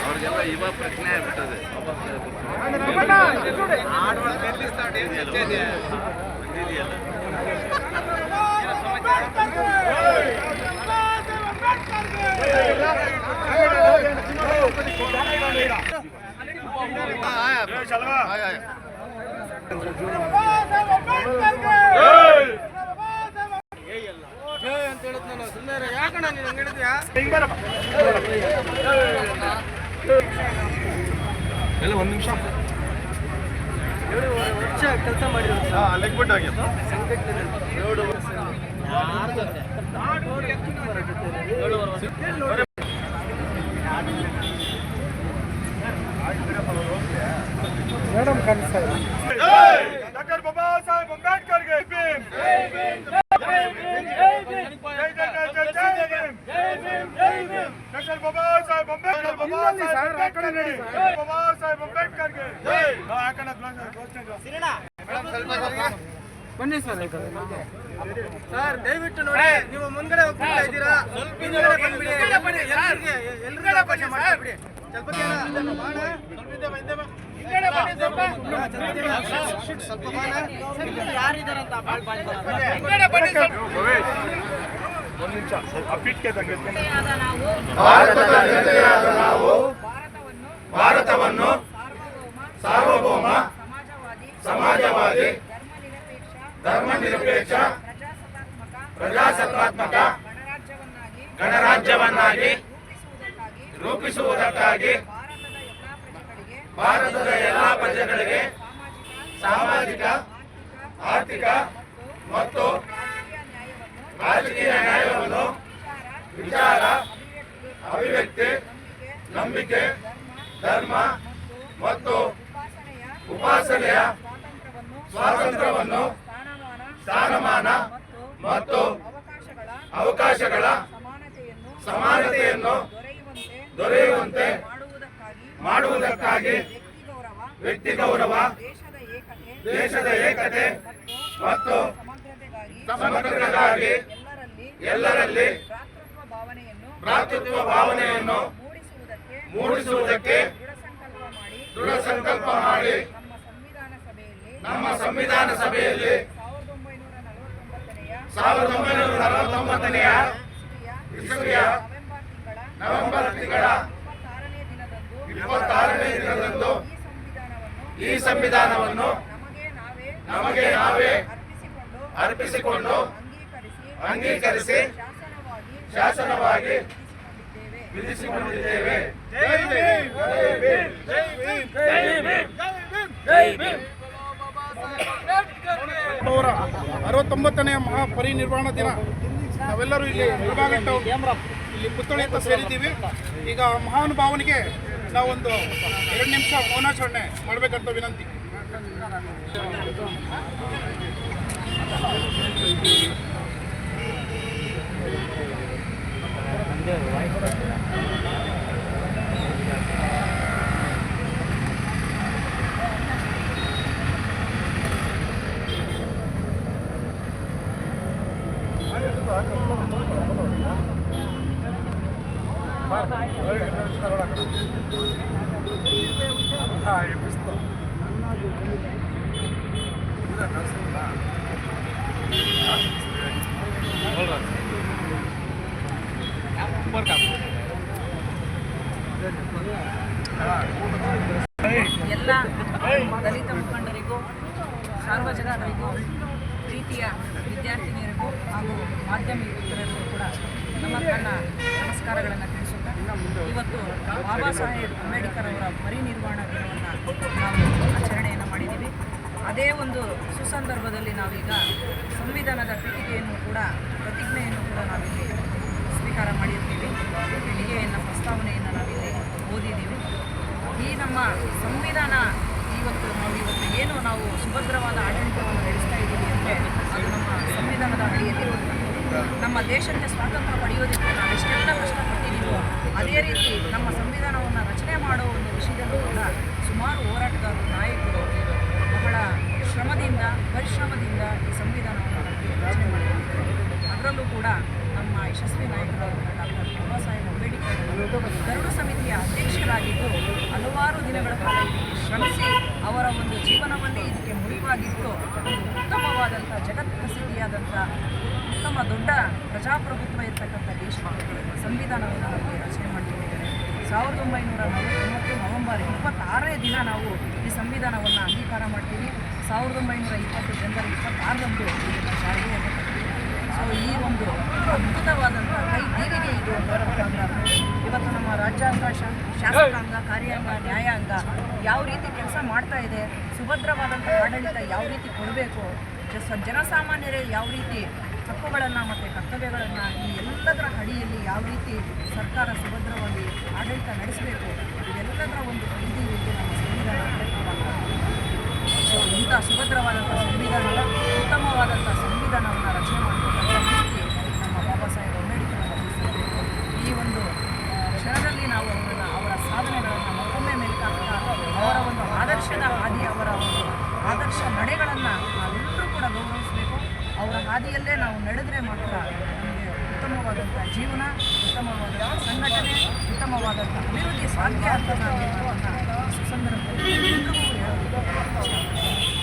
ಅವ್ರಿಗೆಲ್ಲ ಇವಾಗ ಪ್ರಶ್ನೆ ಆಗ್ಬಿಟ್ಟದೆ. ಯಾಕಣ್ಣ ನೀನು ಹಂಗೆ ಹೇಳಿದ್ಯಾ? ಎಲ್ಲ ಒಂದು ನಿಮಿಷ ಕೆಲಸ ಮಾಡಿರೋದು ಅಲ್ಲಿಗೆ ಬಿಟ್ಟು ಹೋಗಿ ಮೇಡಮ್ ಕಾಣಿಸ್ತಾ ಇದೆ. ಡಾಕ್ಟರ್ ಬಾಬಾ ಸಾಹೇಬ್ ಅಂಬೇಡ್ಕರ್ಗೆ ಡಾಕ್ಟರ್ ಬಾಬಾ ಸಾಹೇಬ್ ಅಂಬೇಡ್ಕರ್ ಬಾಬಾ ಸಾಹೇಬ್ ಅಂಬೇಡ್ಕರ್ಗೆ ಬನ್ನಿ ಸರ್. ಸರ್ ದಯವಿಟ್ಟು ನೋಡಿ, ನೀವು ಮುಂದ್ಗಡೆ ಹೋಗ್ತಾ ಇದ್ದೀರಾ, ಹಿಂದ್ಗಡೆ ಬಂದ್ಬಿಡಿ. ಎಲ್ರಿಗೂ ಅವಕಾಶ ಮಾಡ್ಬಿಡಿ. ಸ್ವಲ್ಪ ಭಾರತವನ್ನು ಸಾರ್ವಭೌಮ ಸಮಾಜವಾದಿ ಧರ್ಮನಿರಪೇಕ್ಷ ಪ್ರಜಾಸತ್ತಾತ್ಮಕ ಗಣರಾಜ್ಯವನ್ನಾಗಿ ರೂಪಿಸುವುದಕ್ಕಾಗಿ ಭಾರತದ ಎಲ್ಲಾ ಪ್ರಜೆಗಳಿಗೆ ಸಾಮಾಜಿಕ ಆರ್ಥಿಕ ಮತ್ತು ರಾಜಕೀಯ ನ್ಯಾಯವನ್ನು ವಿಚಾರ ಅಭಿವ್ಯಕ್ತಿ ನಂಬಿಕೆ ಧರ್ಮ ಮತ್ತು ಉಪಾಸನೆಯ ಸ್ವಾತಂತ್ರ್ಯವನ್ನು ಸ್ಥಾನಮಾನ ಮತ್ತು ಅವಕಾಶಗಳ ಸಮಾನತೆಯನ್ನು ದೊರೆಯುವಂತೆ ಮಾಡುವುದಕ್ಕಾಗಿ ವ್ಯಕ್ತಿ ಗೌರವ ದೇಶದ ಏಕತೆ ಮತ್ತು ಸಮಗ್ರತೆಗಾಗಿ ಎಲ್ಲರಲ್ಲಿ ಭ್ರಾತೃತ್ವ ಭಾವನೆಯನ್ನು ಮೂಡಿಸುವುದಕ್ಕೆ ದೃಢ ಸಂಕಲ್ಪ ಮಾಡಿ ನಮ್ಮ ಸಂವಿಧಾನ ಸಭೆಯಲ್ಲಿ 1949ನೇ ಇಸವಿಯ ನವೆಂಬರ್ ತಿಂಗಳ 26ನೇ ದಿನದಂದು ಈ ಸಂವಿಧಾನವನ್ನು ನಮಗೆ ನಾವೇ ಅರ್ಪಿಸಿಕೊಂಡು ಅಂಗೀಕರಿಸಿ ಶಾಸನವಾಗಿ ವಿಧಿಸಿಕೊಂಡಿದ್ದೇವೆ. ಅವರ 69ನೇ ಮಹಾಪರಿನಿರ್ವಾಣ ದಿನ ನಾವೆಲ್ಲರೂ ಇಲ್ಲಿ ಮುಳಬಾಗಿಲು ಇಲ್ಲಿ ಪುತ್ಥಳಿಯತ್ತ ಸೇರಿದ್ದೀವಿ. ಈಗ ಮಹಾನುಭಾವನಿಗೆ ನಾವೊಂದು 2 ನಿಮಿಷ ಮೌನಾಚರಣೆ ಮಾಡಬೇಕಂತ ವಿನಂತಿ. ಎಲ್ಲ ದಲಿತ ಮುಖಂಡರಿಗೂ ಸಾರ್ವಜನಿಕರಿಗೂ ಪ್ರೀತಿಯ ವಿದ್ಯಾರ್ಥಿನಿಯರಿಗೂ ಹಾಗೂ ಮಾಧ್ಯಮಿಕರಿಗೂ ಕೂಡ ನಮ್ಮ ನಮಸ್ಕಾರಗಳನ್ನು ತಿಳಿಸುತ್ತಾ ಇವತ್ತು ಬಾಬಾ ಸಾಹೇಬ್ ಅಂಬೇಡ್ಕರ್ ಅವರ ಪರಿನಿರ್ವಾಣ ದಿನವನ್ನು ನಾವು ಆಚರಣೆಯನ್ನು ಮಾಡಿದ್ದೀವಿ. ಅದೇ ಒಂದು ಸುಸಂದರ್ಭದಲ್ಲಿ ನಾವೀಗ ಸಂವಿಧಾನದ ಪೀಠಿಕೆಯನ್ನು ಕೂಡ ಪ್ರತಿಜ್ಞೆಯನ್ನು ಕೂಡ ನಾವಿಲ್ಲಿ ಸ್ವೀಕಾರ ಮಾಡಿರ್ತೀವಿ. ಪೀಠಿಕೆಯನ್ನು ಪ್ರಸ್ತಾವನೆಯನ್ನು ನಾವಿಲ್ಲಿ ಓದಿದ್ದೀವಿ. ಈ ನಮ್ಮ ಸಂವಿಧಾನ ಇವತ್ತು ನಾವು ಸುಭದ್ರವಾದ ಆಡಳಿತವನ್ನು ನಡೆಸ್ತಾ ಇದ್ದೀವಿ ಅಂದರೆ ಅದು ನಮ್ಮ ಸಂವಿಧಾನದ ಅಡಿಯಲ್ಲಿ ನಮ್ಮ ದೇಶಕ್ಕೆ ಸ್ವಾತಂತ್ರ್ಯ ಪಡೆಯೋದಕ್ಕೆ ನಾವು ಎಷ್ಟೆಲ್ಲ ಕಷ್ಟಪಟ್ಟಿದ್ದೀವೋ ಅದೇ ರೀತಿ ನಮ್ಮ ಸಂವಿಧಾನವನ್ನು ರಚನೆ ಮಾಡೋ ಒಂದು ವಿಷಯದಲ್ಲೂ ಕೂಡ ಸುಮಾರು ಹೋರಾಟಗಾರರು ನಾಯಕರು ಬಹಳ ಶ್ರಮದಿಂದ ಪರಿಶ್ರಮದಿಂದ ಈ ಸಂವಿಧಾನವನ್ನು ರಚನೆ ಮಾಡಿದ್ದಾರೆ. ಅದರಲ್ಲೂ ಕೂಡ ನಮ್ಮ ಯಶಸ್ವಿ ನಾಯಕರಾದ ಡಾಕ್ಟರ್ ಬಾಬಾ ಸಾಹೇಬ್ ಅಂಬೇಡ್ಕರ್ ಗರುಡ ಸಮಿತಿಯ ಅಧ್ಯಕ್ಷರಾಗಿದ್ದು ಹಲವಾರು ದಿನಗಳ ಕಾಲ ಇದಕ್ಕೆ ಶ್ರಮಿಸಿ ಅವರ ಒಂದು ಜೀವನವನ್ನೇ ಇದಕ್ಕೆ ಮುಡಿಪಾಗಿಟ್ಟು ಉತ್ತಮವಾದಂಥ ಜಗತ್ ಪ್ರಸಿದ್ಧಿಯಾದಂಥ ಉತ್ತಮ ದೊಡ್ಡ ಪ್ರಜಾಪ್ರಭುತ್ವ ಇರ್ತಕ್ಕಂಥ ದೇಶಕ್ಕೆ ಸಂವಿಧಾನವನ್ನು ನಮಗೆ ರಚನೆ ಮಾಡಿಕೊಂಡಿದ್ದಾರೆ. 1949 ನವೆಂಬರ್ 26ನೇ ದಿನ ನಾವು ಈ ಸಂವಿಧಾನವನ್ನು ಅಂಗೀಕಾರ ಮಾಡ್ತೀವಿ. 1920 ಜನವರಿ 26ರಂದು ಜಾರಿಗೆ ಸೊ ಈ ಒಂದು ಅದ್ಭುತವಾದಂಥ ಕೈ ದೀವಿಗೆ ಇದು ಇವತ್ತು ನಮ್ಮ ರಾಜ್ಯಾಂಗ ಶಾಸಕಾಂಗ ಕಾರ್ಯಾಂಗ ನ್ಯಾಯಾಂಗ ಯಾವ ರೀತಿ ಕೆಲಸ ಮಾಡ್ತಾ ಇದೆ, ಸುಭದ್ರವಾದಂಥ ಆಡಳಿತ ಯಾವ ರೀತಿ ಕೊಡಬೇಕು, ಜನಸಾಮಾನ್ಯರೇ ಯಾವ ರೀತಿ ಹಕ್ಕುಗಳನ್ನು ಮತ್ತು ಕರ್ತವ್ಯಗಳನ್ನು ಈ ಎಲ್ಲದರ ಅಡಿಯಲ್ಲಿ ಯಾವ ರೀತಿ ಸರ್ಕಾರ ಸುಭದ್ರವಾಗಿ ಆಡಳಿತ ನಡೆಸಬೇಕು ಇದೆಲ್ಲದರ ಒಂದು ಕೈದೀವಿಗೆ ನಮ್ಮ ಸಂವಿಧಾನ ಸೊ ಇಂಥ ಸುಭದ್ರವಾದಂಥ ಸಂವಿಧಾನದ ಉತ್ತಮವಾದಂಥ ಸಂವಿಧಾನವನ್ನು ರಚನೆ ಮಾಡಿಕೊಂಡಂಥ ರೀತಿ ನಮ್ಮ ಬಾಬಾ ಸಾಹೇಬ್ ಅಂಬೇಡ್ಕರ್ ಈ ಒಂದು ಕ್ಷಣದಲ್ಲಿ ನಾವು ಅವರ ಸಾಧನೆಗಳನ್ನು ಮತ್ತೊಮ್ಮೆ ಮೇಲ್ಕಾಗ್ತಾ ಅವರ ಒಂದು ಆದರ್ಶದ ಹಾದಿ ಅವರ ಒಂದು ಆದರ್ಶ ನಡೆಗಳನ್ನು ನಾವೆಲ್ಲರೂ ಕೂಡ ಗೌರವಿಸಬೇಕು. ಅವರ ಹಾದಿಯಲ್ಲೇ ನಾವು ನಡೆದರೆ ಮಾತ್ರ ನಮಗೆ ಉತ್ತಮವಾದಂಥ ಜೀವನ, ಉತ್ತಮವಾದಂಥ ಸಂಘಟನೆ, ಉತ್ತಮವಾದಂಥ ಅಭಿವೃದ್ಧಿ ಸಾಧ್ಯ ಅಂತ ನಾವು ಸುಸಂದರ್ಭದಲ್ಲಿ ಎಲ್ಲರಿಗೂ ಹೇಳೋದು